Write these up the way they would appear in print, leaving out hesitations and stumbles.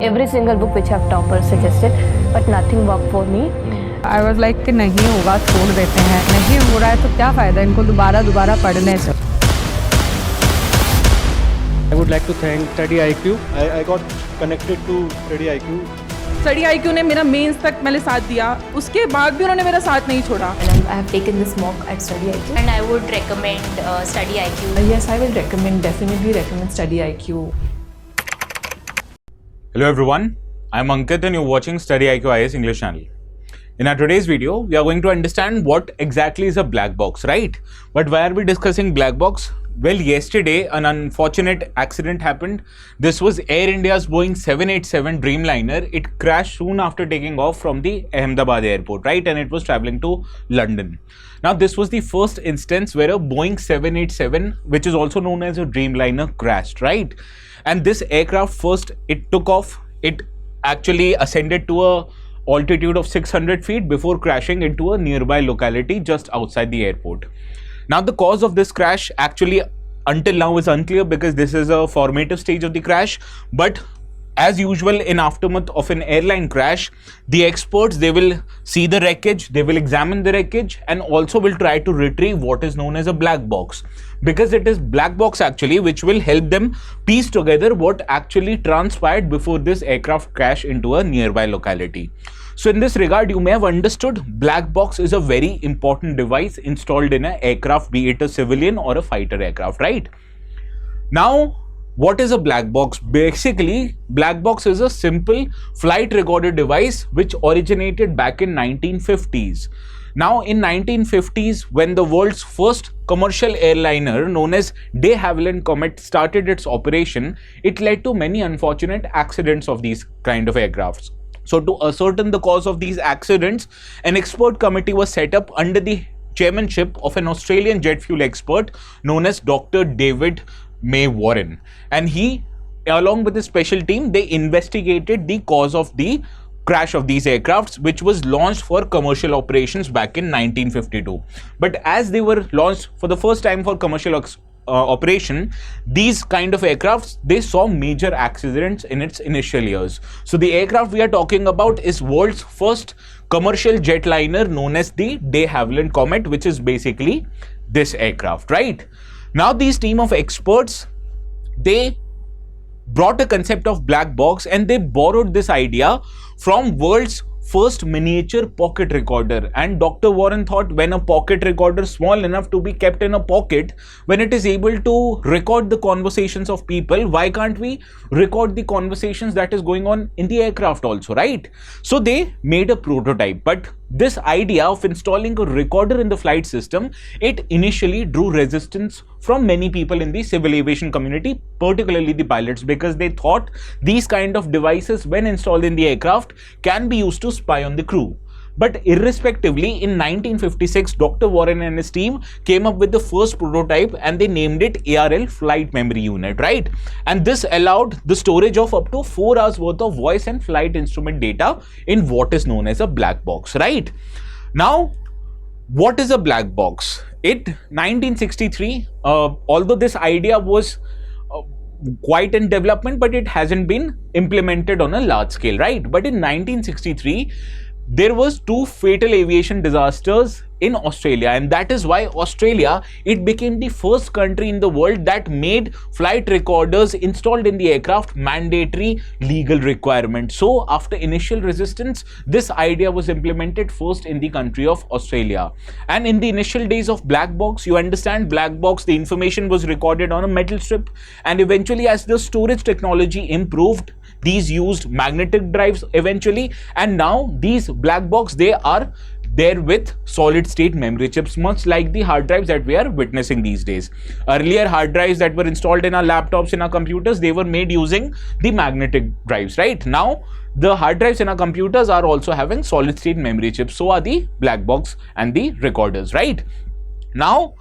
Every single book which have toppers suggested, but nothing worked for me. I was like कि नहीं होगा छोड़ देते हैं, नहीं हो रहा है तो क्या फ़ायदा इनको दोबारा पढ़ने से. I would like to thank StudyIQ. I got connected to StudyIQ. StudyIQ ने मेरा मेंस तक मैंने साथ दिया, उसके बाद भी उन्होंने मेरा साथ नहीं छोड़ा. And I have taken this mock at StudyIQ. And I would recommend StudyIQ. Yes, I will definitely recommend StudyIQ. Hello everyone, I am Ankit and you're watching StudyIQ IAS English channel. In our today's video, we are going to understand what exactly is a black box, right? But why are we discussing black box? Well, yesterday an unfortunate accident happened. This was Air India's Boeing 787 Dreamliner. It crashed soon after taking off from the Ahmedabad airport, right? And it was traveling to London. Now, this was the first instance where a Boeing 787, which is also known as a Dreamliner, crashed, right? And this aircraft first, it took off. It actually ascended to a altitude of 600 feet before crashing into a nearby locality just outside the airport. Now, the cause of this crash actually until now is unclear because this is a formative stage of the crash. But as usual in aftermath of an airline crash, the experts, they will see the wreckage, they will examine the wreckage and also will try to retrieve what is known as a black box, because it is black box actually which will help them piece together what actually transpired before this aircraft crashed into a nearby locality. So in this regard, you may have understood black box is a very important device installed in an aircraft, be it a civilian or a fighter aircraft, right? Now, what is a black box? Basically, black box is a simple flight recorder device which originated back in 1950s. Now, in 1950s, when the world's first commercial airliner known as de Havilland Comet started its operation, it led to many unfortunate accidents of these kind of aircrafts. So, to ascertain the cause of these accidents, an expert committee was set up under the chairmanship of an Australian jet fuel expert known as Dr. David May Warren, and he, along with his special team, they investigated the cause of the crash of these aircrafts, which was launched for commercial operations back in 1952. But as they were launched for the first time for commercial operation, these kind of aircrafts, they saw major accidents in its initial years. So the aircraft we are talking about is world's first commercial jetliner known as the de Havilland Comet, which is basically this aircraft, right? Now, these team of experts, they brought a concept of black box and they borrowed this idea from world's first miniature pocket recorder. And Dr. Warren thought, when a pocket recorder small enough to be kept in a pocket, when it is able to record the conversations of people, why can't we record the conversations that is going on in the aircraft also, right? So they made a prototype, but this idea of installing a recorder in the flight system, it initially drew resistance from many people in the civil aviation community, particularly the pilots, because they thought these kind of devices, when installed in the aircraft, can be used to spy on the crew. But irrespectively, in 1956, Dr. Warren and his team came up with the first prototype and they named it ARL Flight Memory Unit, right? And this allowed the storage of up to 4 hours worth of voice and flight instrument data in what is known as a black box, right? Now, what is a black box? In 1963, although this idea was quite in development, but it hasn't been implemented on a large scale, right? But in 1963, there was 2 fatal aviation disasters in Australia, and that is why Australia, it became the first country in the world that made flight recorders installed in the aircraft mandatory legal requirement. So after initial resistance, this idea was implemented first in the country of Australia. And in the initial days of black box, you understand, black box, the information was recorded on a metal strip, and eventually as the storage technology improved, these used magnetic drives eventually, and now these black box, they are there with solid state memory chips, much like the hard drives that we are witnessing these days. Earlier hard drives that were installed in our laptops, in our computers, they were made using the magnetic drives, right? Now the hard drives in our computers are also having solid state memory chips. So are the black box and the recorders, right? Now,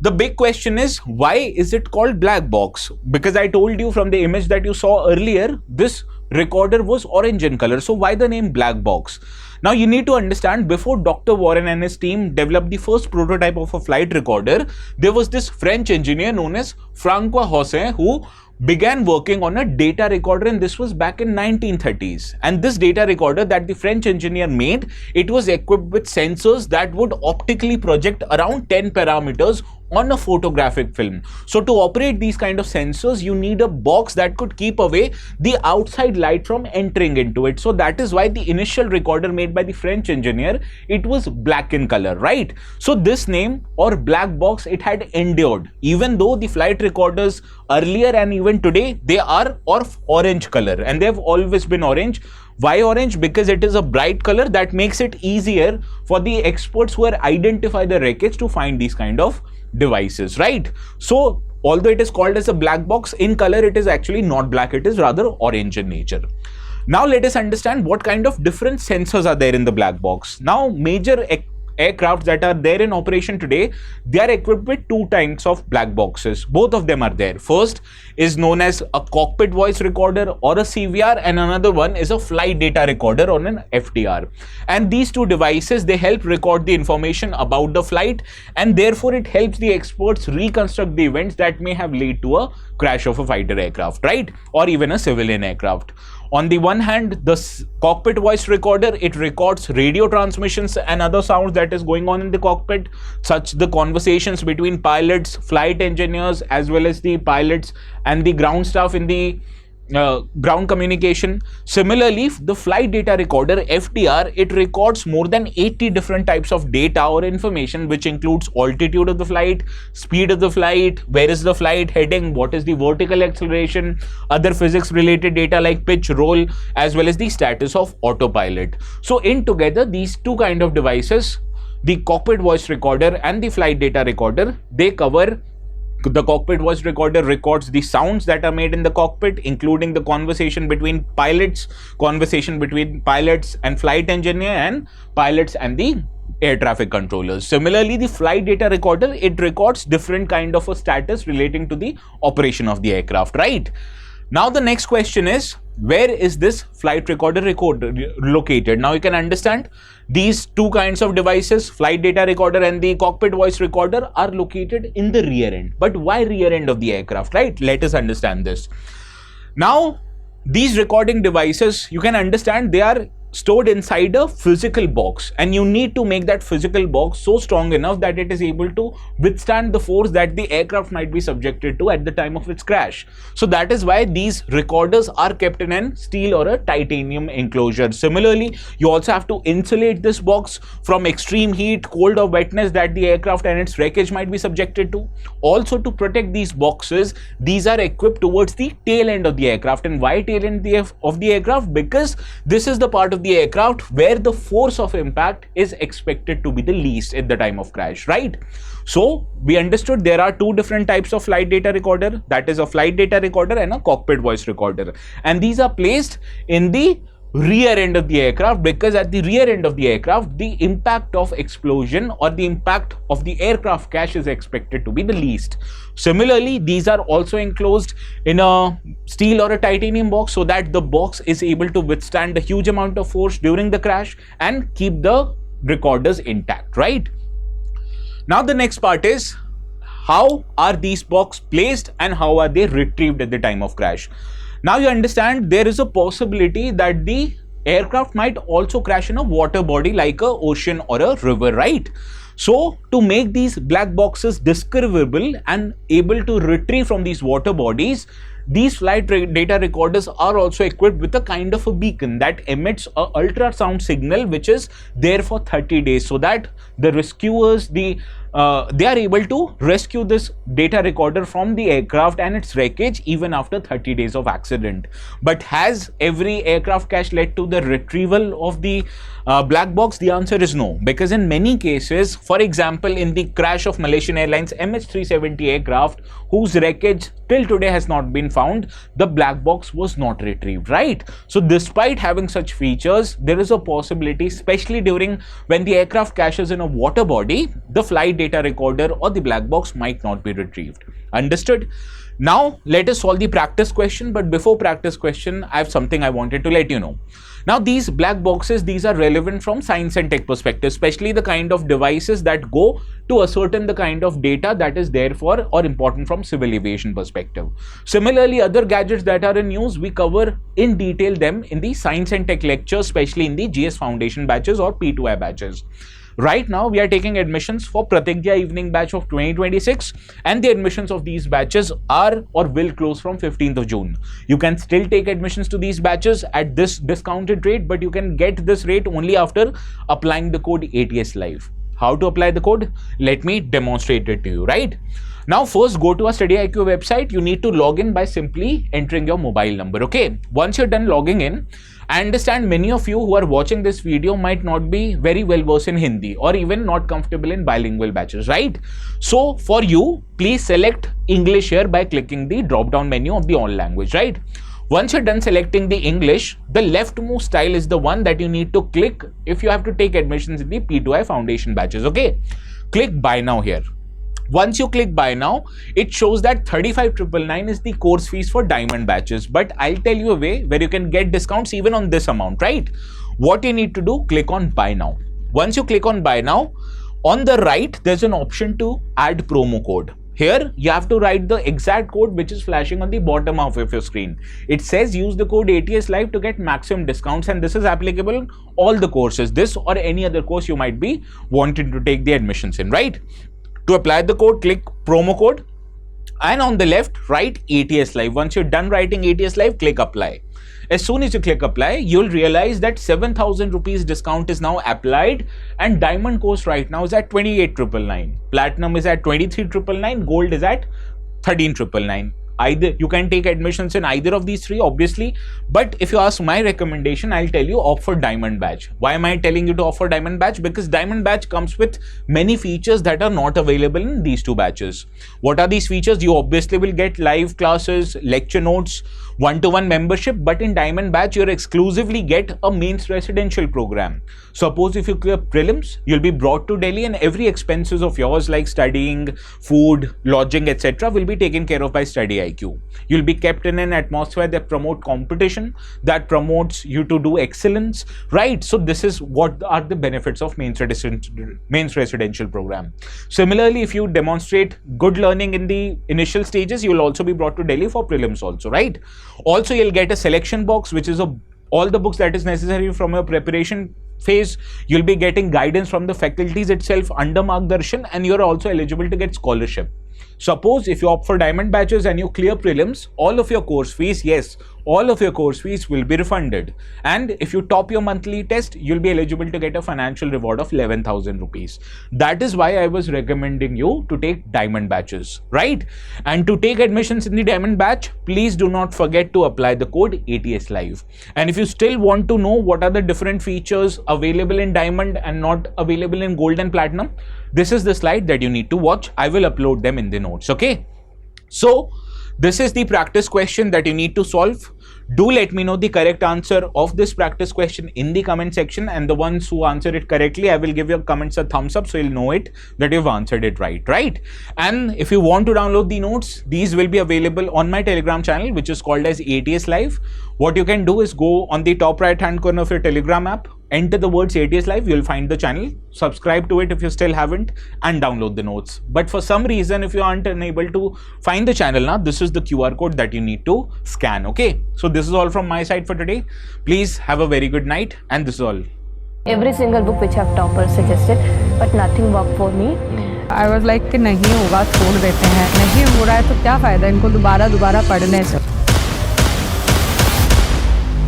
the big question is, why is it called black box? Because I told you from the image that you saw earlier, this recorder was orange in color. So why the name black box? Now you need to understand, before Dr. Warren and his team developed the first prototype of a flight recorder, there was this French engineer known as Francois Hossin who began working on a data recorder, and this was back in 1930s. And this data recorder that the French engineer made, it was equipped with sensors that would optically project around 10 parameters on a photographic film. So to operate these kind of sensors, you need a box that could keep away the outside light from entering into it. So that is why the initial recorder made by the French engineer, it was black in color, right? So this name or black box, it had endured, even though the flight recorders earlier and even today, they are of orange color, and they have always been orange. Why orange? Because it is a bright color that makes it easier for the experts who identify the wreckage to find these kind of devices, right? So although it is called as a black box, in color it is actually not black, it is rather orange in nature. Now let us understand what kind of different sensors are there in the black box. Now major aircraft that are there in operation today, they are equipped with two types of black boxes. Both of them are there. First is known as a cockpit voice recorder or a CVR, and another one is a flight data recorder or an FDR. And these two devices, they help record the information about the flight, and therefore it helps the experts reconstruct the events that may have led to a crash of a fighter aircraft, right? Or even a civilian aircraft. On the one hand, the cockpit voice recorder, it records radio transmissions and other sounds that is going on in the cockpit, such the conversations between pilots, flight engineers, as well as the pilots and the ground staff in the ground communication. Similarly, the flight data recorder FDR, it records more than 80 different types of data or information, which includes altitude of the flight, speed of the flight, where is the flight heading, what is the vertical acceleration, other physics related data like pitch, roll, as well as the status of autopilot. So in together, these two kind of devices, the cockpit voice recorder and the flight data recorder, they cover. The cockpit voice recorder records the sounds that are made in the cockpit, including the conversation between pilots and flight engineer, and pilots and the air traffic controllers. Similarly, the flight data recorder, it records different kind of a status relating to the operation of the aircraft, right? Now the next question is, where is this flight recorder located? Now you can understand these two kinds of devices, flight data recorder and the cockpit voice recorder, are located in the rear end. But why rear end of the aircraft, right? Let us understand this. Now these recording devices, you can understand, they are stored inside a physical box, and you need to make that physical box so strong enough that it is able to withstand the force that the aircraft might be subjected to at the time of its crash. So that is why these recorders are kept in a steel or a titanium enclosure. Similarly, you also have to insulate this box from extreme heat, cold or wetness that the aircraft and its wreckage might be subjected to. Also, to protect these boxes, these are equipped towards the tail end of the aircraft. And why tail end of the aircraft? Because this is the part of the aircraft where the force of impact is expected to be the least at the time of crash, right? So we understood there are two different types of flight data recorder, that is a flight data recorder and a cockpit voice recorder, and these are placed in the rear end of the aircraft, because at the rear end of the aircraft, the impact of explosion or the impact of the aircraft crash is expected to be the least. Similarly, these are also enclosed in a steel or a titanium box, so that the box is able to withstand a huge amount of force during the crash and keep the recorders intact, right? Now the next part is, how are these boxes placed and how are they retrieved at the time of crash? Now you understand there is a possibility that the aircraft might also crash in a water body like a ocean or a river, right? So to make these black boxes discoverable and able to retrieve from these water bodies, these flight data recorders are also equipped with a kind of a beacon that emits a ultrasound signal which is there for 30 days, so that the rescuers, they are able to rescue this data recorder from the aircraft and its wreckage even after 30 days of accident. But has every aircraft crash led to the retrieval of the black box? The answer is no, because in many cases, for example, in the crash of Malaysian Airlines MH370 aircraft, whose wreckage till today has not been found, the black box was not retrieved, right? So despite having such features, there is a possibility, especially during when the aircraft crashes in a water body, the flight data recorder or the black box might not be retrieved. Understood? Now let us solve the practice question, but before practice question, I have something I wanted to let you know. Now these black boxes, these are relevant from science and tech perspective, especially the kind of devices that go to ascertain the kind of data that is there for or important from civil aviation perspective. Similarly, other gadgets that are in use, we cover in detail them in the science and tech lectures, especially in the GS Foundation batches or P2I batches. Right now, we are taking admissions for Pratigya evening batch of 2026, and the admissions of these batches are or will close from 15th of June. You can still take admissions to these batches at this discounted rate, but you can get this rate only after applying the code ATS Live. How to apply the code? Let me demonstrate it to you, right? Now, first go to our StudyIQ website. You need to log in by simply entering your mobile number, okay? Once you're done logging in, I understand many of you who are watching this video might not be very well versed in Hindi or even not comfortable in bilingual batches, right? So for you, please select English here by clicking the drop down menu of the all language, right? Once you're done selecting the English, the leftmost tile is the one that you need to click if you have to take admissions in the P2I Foundation batches, okay? Click buy now here. Once you click buy now, it shows that 35,999 is the course fees for diamond batches, but I'll tell you a way where you can get discounts even on this amount, right? What you need to do, click on buy now. Once you click on buy now, on the right, there's an option to add promo code. Here, you have to write the exact code which is flashing on the bottom half of your screen. It says use the code ATS Live to get maximum discounts, and this is applicable in all the courses, this or any other course you might be wanting to take the admissions in, right? To apply the code, click promo code, and on the left, write ATS Live. Once you're done writing ATS Live, click apply. As soon as you click apply, you'll realize that 7,000 rupees discount is now applied, and diamond course right now is at 28,999. Platinum is at 23,999. Gold is at 13,999. Either you can take admissions in either of these three, obviously, but if you ask my recommendation, I'll tell you opt for diamond batch. Why am I telling you to opt for diamond batch? Because diamond batch comes with many features that are not available in these two batches. What are these features? You obviously will get live classes, lecture notes, one-to-one membership, but in diamond batch you'll exclusively get a mains residential program. Suppose if you clear prelims, you'll be brought to Delhi, and every expenses of yours like studying, food, lodging, etc. will be taken care of by StudyIQ. You'll be kept in an atmosphere that promotes competition, that promotes you to do excellence, right? So this is what are the benefits of mains residential program. Similarly, if you demonstrate good learning in the initial stages, you will also be brought to Delhi for prelims also, right? Also, you'll get a selection box, which is all the books that is necessary from your preparation phase. You'll be getting guidance from the faculties itself under Margdarshan, and you're also eligible to get scholarship. Suppose if you opt for diamond batches and you clear prelims, all of your course fees, yes, all of your course fees will be refunded. And if you top your monthly test, you'll be eligible to get a financial reward of 11,000 rupees. That is why I was recommending you to take diamond batches, right? And to take admissions in the diamond batch, please do not forget to apply the code ATS Live. And if you still want to know what are the different features available in diamond and not available in gold and platinum, this is the slide that you need to watch. I will upload them in the notes, okay? So this is the practice question that you need to solve. Do let me know the correct answer of this practice question in the comment section, and the ones who answer it correctly, I will give your comments a thumbs up so you'll know it that you've answered it right? And if you want to download the notes, these will be available on my Telegram channel, which is called as ATS Live. What you can do is go on the top right hand corner of your Telegram app, enter the words ATS Live, you'll find the channel, subscribe to it if you still haven't, and download the notes. But for some reason, if you aren't unable to find the channel now, this is the QR code that you need to scan, okay? So this is all from my side for today. Please have a very good night, and this is all. Every single book which have toppers suggested, but nothing worked for me. I was like कि नहीं होगा छोड़ देते हैं, नहीं हो रहा है तो क्या फ़ायदा इनको दोबारा पढ़ने से.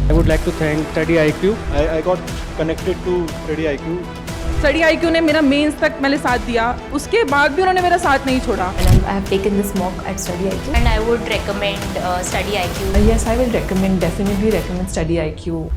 I would like to thank StudyIQ. I got connected to StudyIQ. StudyIQ ने मेरा मेंस तक मैंने साथ दिया, उसके बाद भी उन्होंने मेरा साथ नहीं छोड़ा. And I have taken this mock at StudyIQ. And I would recommend StudyIQ. Yes, I will definitely recommend StudyIQ.